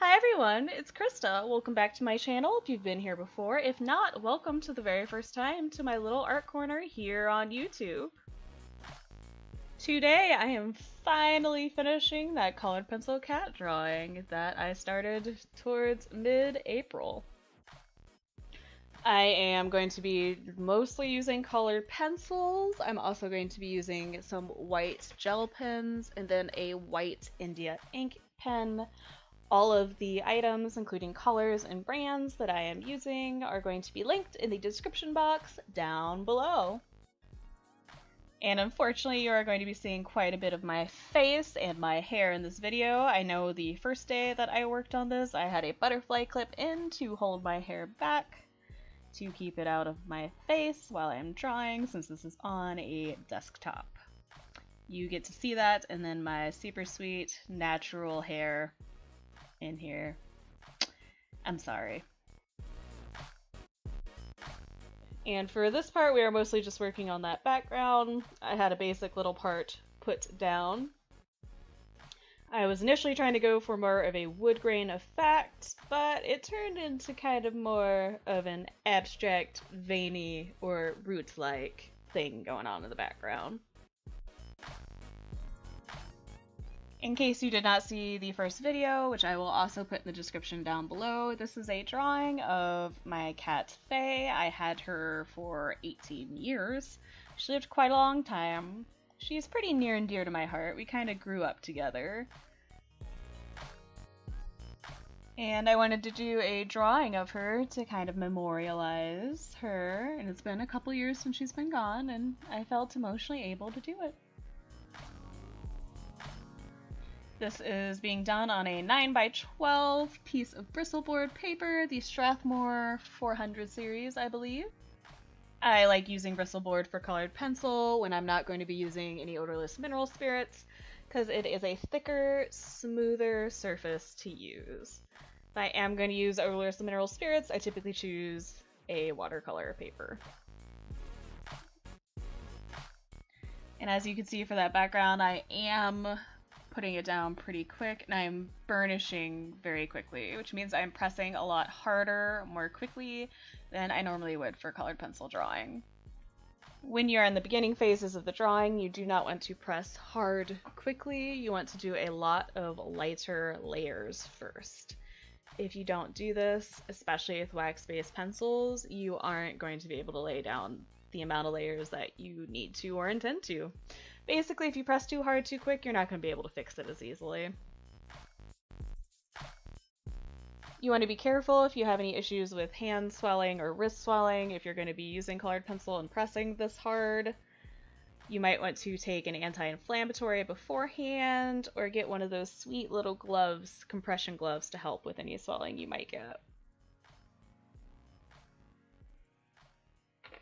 Hi everyone, it's Krista. Welcome back to my channel if you've been here before. If not, welcome to the very first time to my little art corner here on YouTube. Today I am finally finishing that colored pencil cat drawing that I started towards mid-April. I am going to be mostly using colored pencils. I'm also going to be using some white gel pens and then a white India ink pen. All of the items, including colors and brands that I am using, are going to be linked in the description box down below. And unfortunately, you are going to be seeing quite a bit of my face and my hair in this video. I know the first day that I worked on this, I had a butterfly clip in to hold my hair back to keep it out of my face while I'm drawing, since this is on a desktop. You get to see that, and then my super sweet natural hair in here. I'm sorry. And for this part, we are mostly just working on that background. I had a basic little part put down. I was initially trying to go for more of a wood grain effect, but it turned into kind of more of an abstract, veiny, or roots-like thing going on in the background. In case you did not see the first video, which I will also put in the description down below, this is a drawing of my cat Faye. I had her for 18 years. She lived quite a long time. She's pretty near and dear to my heart. We kind of grew up together. And I wanted to do a drawing of her to kind of memorialize her, and it's been a couple years since she's been gone, and I felt emotionally able to do it. This is being done on a 9x12 piece of Bristol board paper, the Strathmore 400 series, I believe. I like using Bristol board for colored pencil when I'm not going to be using any odorless mineral spirits, because it is a thicker, smoother surface to use. If I am going to use odorless mineral spirits, I typically choose a watercolor paper. And as you can see for that background, I am putting it down pretty quick, and I'm burnishing very quickly, which means I'm pressing a lot harder, more quickly than I normally would for colored pencil drawing. When you're in the beginning phases of the drawing, you do not want to press hard quickly. You want to do a lot of lighter layers first. If you don't do this, especially with wax-based pencils, you aren't going to be able to lay down the amount of layers that you need to or intend to. Basically, if you press too hard too quick, you're not going to be able to fix it as easily. You want to be careful if you have any issues with hand swelling or wrist swelling. If you're going to be using colored pencil and pressing this hard, you might want to take an anti-inflammatory beforehand, or get one of those sweet little gloves, compression gloves, to help with any swelling you might get.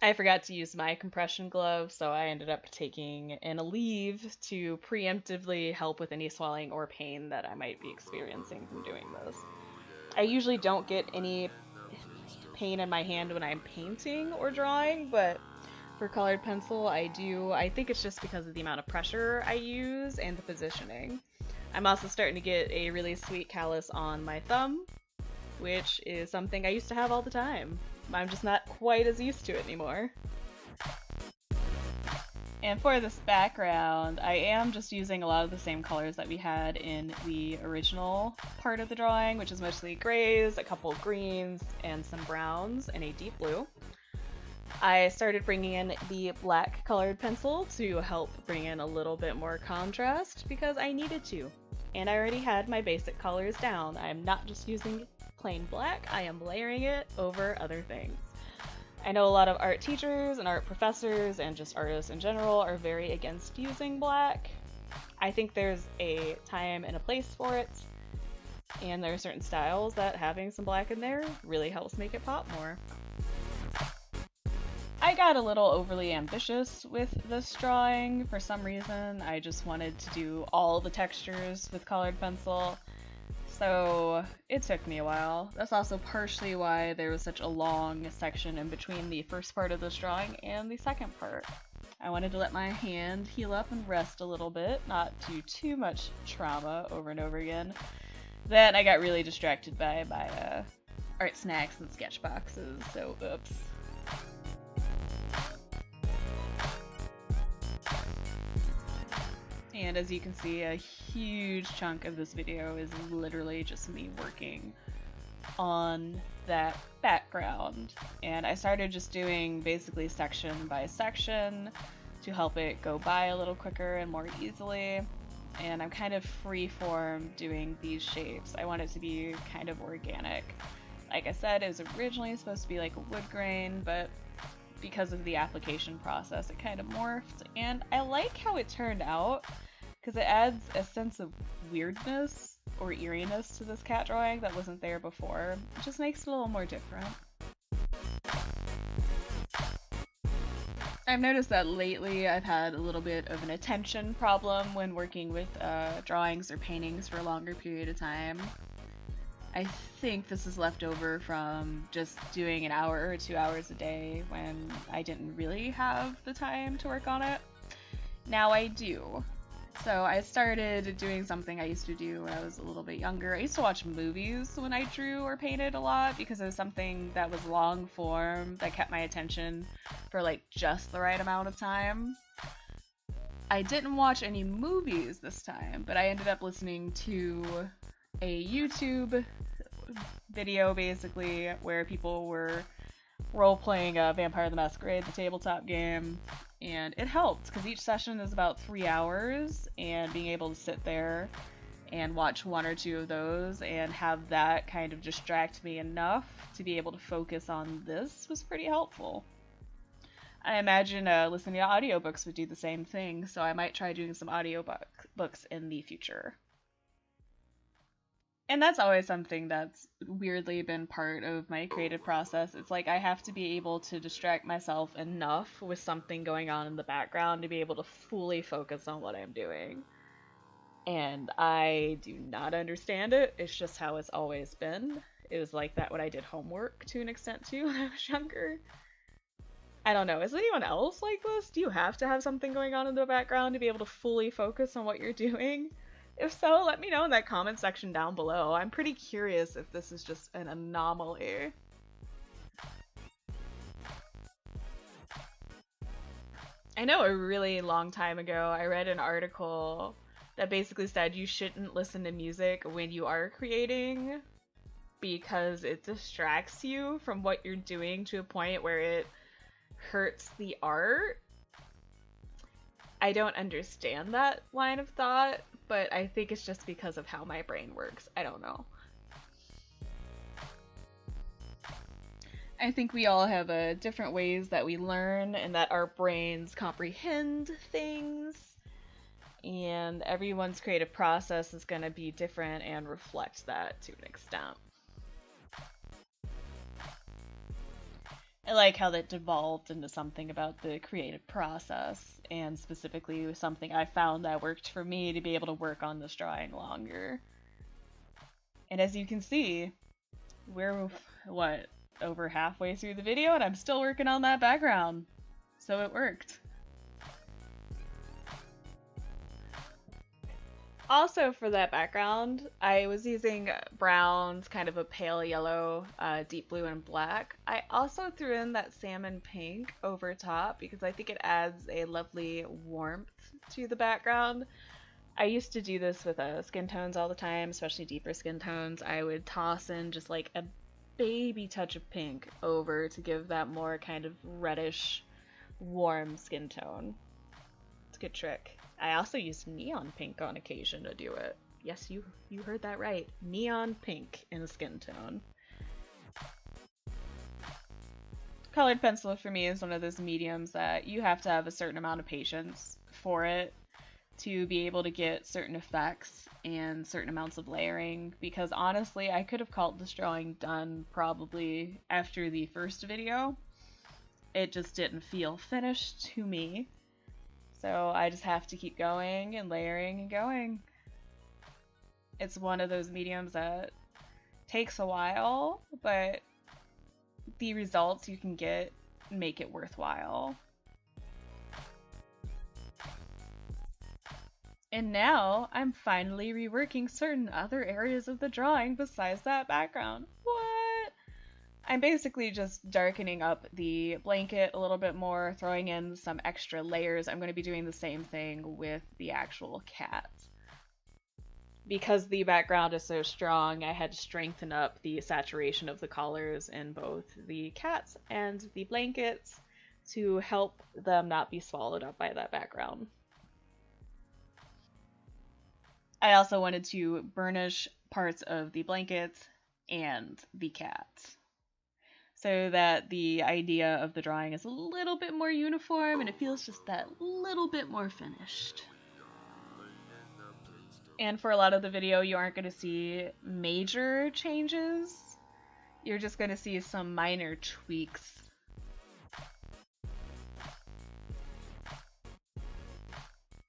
I forgot to use my compression glove, so I ended up taking an Aleve to preemptively help with any swelling or pain that I might be experiencing from doing this. I usually don't get any pain in my hand when I'm painting or drawing, but for colored pencil I do. I think it's just because of the amount of pressure I use and the positioning. I'm also starting to get a really sweet callus on my thumb, which is something I used to have all the time. I'm just not quite as used to it anymore. And for this background, I am just using a lot of the same colors that we had in the original part of the drawing, which is mostly grays, a couple greens, and some browns, and a deep blue. I started bringing in the black colored pencil to help bring in a little bit more contrast because I needed to. And I already had my basic colors down. I'm not just using plain black, I am layering it over other things. I know a lot of art teachers and art professors and just artists in general are very against using black. I think there's a time and a place for it, and there are certain styles that having some black in there really helps make it pop more. I got a little overly ambitious with this drawing. For some reason, I just wanted to do all the textures with colored pencil. So it took me a while. That's also partially why there was such a long section in between the first part of this drawing and the second part. I wanted to let my hand heal up and rest a little bit, not do too much trauma over and over again. Then I got really distracted by my art snacks and sketch boxes, so oops. And as you can see, a huge chunk of this video is literally just me working on that background. And I started just doing basically section by section to help it go by a little quicker and more easily. And I'm kind of freeform doing these shapes. I want it to be kind of organic. Like I said, it was originally supposed to be like a wood grain, but because of the application process, it kind of morphed. And I like how it turned out, because it adds a sense of weirdness or eeriness to this cat drawing that wasn't there before. It just makes it a little more different. I've noticed that lately I've had a little bit of an attention problem when working with drawings or paintings for a longer period of time. I think this is left over from just doing an hour or 2 hours a day when I didn't really have the time to work on it. Now I do. So I started doing something I used to do when I was a little bit younger. I used to watch movies when I drew or painted a lot because it was something that was long form that kept my attention for like just the right amount of time. I didn't watch any movies this time, but I ended up listening to a YouTube video basically where people were role-playing Vampire the Masquerade, the tabletop game, and it helped because each session is about 3 hours, and being able to sit there and watch 1 or 2 of those and have that kind of distract me enough to be able to focus on this was pretty helpful. I imagine listening to audiobooks would do the same thing, so I might try doing some audiobooks in the future. And that's always something that's weirdly been part of my creative process. It's like I have to be able to distract myself enough with something going on in the background to be able to fully focus on what I'm doing. And I do not understand it. It's just how it's always been. It was like that when I did homework to an extent too when I was younger. I don't know. Is anyone else like this? Do you have to have something going on in the background to be able to fully focus on what you're doing? If so, let me know in that comment section down below. I'm pretty curious if this is just an anomaly. I know a really long time ago I read an article that basically said you shouldn't listen to music when you are creating because it distracts you from what you're doing to a point where it hurts the art. I don't understand that line of thought, but I think it's just because of how my brain works. I don't know. I think we all have different ways that we learn and that our brains comprehend things, and everyone's creative process is going to be different and reflect that to an extent. I like how that devolved into something about the creative process, and specifically something I found that worked for me to be able to work on this drawing longer. And as you can see, we're, what, over halfway through the video and I'm still working on that background. So it worked. Also for that background, I was using browns, kind of a pale yellow, deep blue, and black. I also threw in that salmon pink over top because I think it adds a lovely warmth to the background. I used to do this with skin tones all the time, especially deeper skin tones. I would toss in just like a baby touch of pink over to give that more kind of reddish, warm skin tone. It's a good trick. I also use neon pink on occasion to do it. Yes, you heard that right. Neon pink in a skin tone. Colored pencil for me is one of those mediums that you have to have a certain amount of patience for it to be able to get certain effects and certain amounts of layering, because honestly I could have called this drawing done probably after the first video. It just didn't feel finished to me. So I just have to keep going and layering and going. It's one of those mediums that takes a while, but the results you can get make it worthwhile. And now I'm finally reworking certain other areas of the drawing besides that background. What? I'm basically just darkening up the blanket a little bit more, throwing in some extra layers. I'm going to be doing the same thing with the actual cat. Because the background is so strong, I had to strengthen up the saturation of the colors in both the cats and the blankets to help them not be swallowed up by that background. I also wanted to burnish parts of the blankets and the cat so that the idea of the drawing is a little bit more uniform and it feels just that little bit more finished. And for a lot of the video, you aren't going to see major changes. You're just going to see some minor tweaks.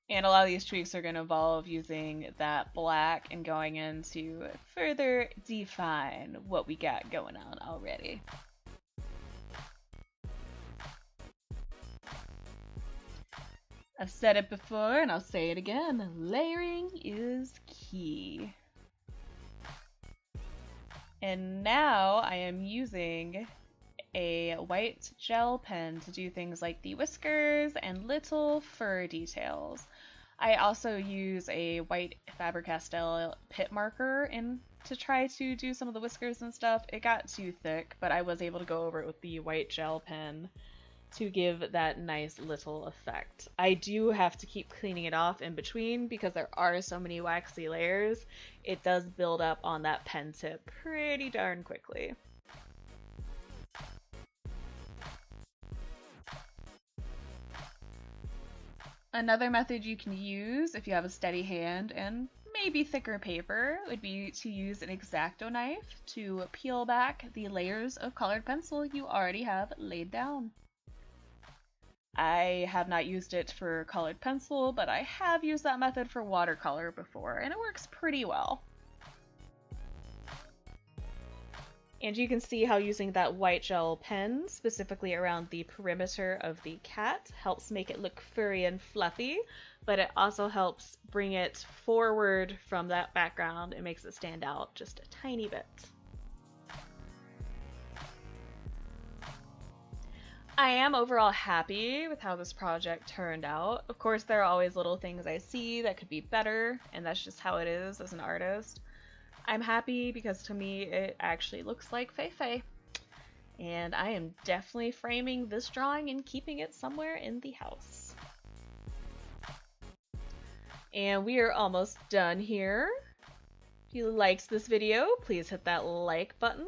And a lot of these tweaks are going to involve using that black and going in to further define what we got going on already. I've said it before and I'll say it again, layering is key. And now I am using a white gel pen to do things like the whiskers and little fur details. I also use a white Faber-Castell Pitt marker to try to do some of the whiskers and stuff. It got too thick, but I was able to go over it with the white gel pen to give that nice little effect. I do have to keep cleaning it off in between because there are so many waxy layers. It does build up on that pen tip pretty darn quickly. Another method you can use if you have a steady hand and maybe thicker paper would be to use an X-Acto knife to peel back the layers of colored pencil you already have laid down. I have not used it for colored pencil, but I have used that method for watercolor before, and it works pretty well. And you can see how using that white gel pen, specifically around the perimeter of the cat, helps make it look furry and fluffy, but it also helps bring it forward from that background. It makes it stand out just a tiny bit. I am overall happy with how this project turned out. Of course, there are always little things I see that could be better, and that's just how it is as an artist. I'm happy because to me it actually looks like Fei-Fei. And I am definitely framing this drawing and keeping it somewhere in the house. And we are almost done here. If you liked this video, please hit that like button.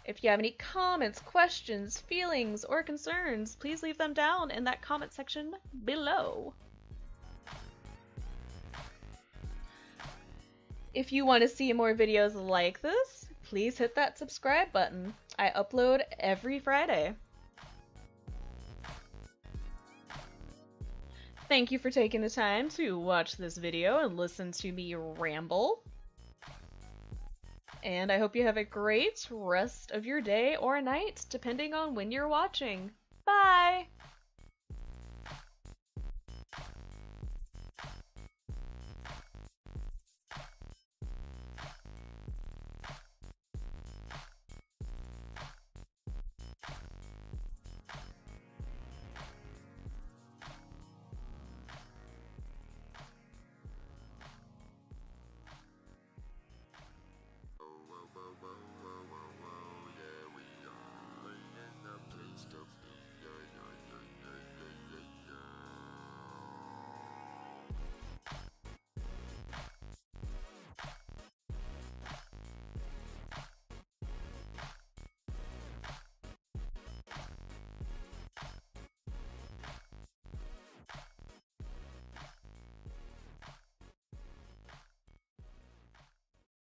If you have any comments, questions, feelings, or concerns, please leave them down in that comment section below. If you want to see more videos like this, please hit that subscribe button. I upload every Friday. Thank you for taking the time to watch this video and listen to me ramble. And I hope you have a great rest of your day or night, depending on when you're watching. Bye!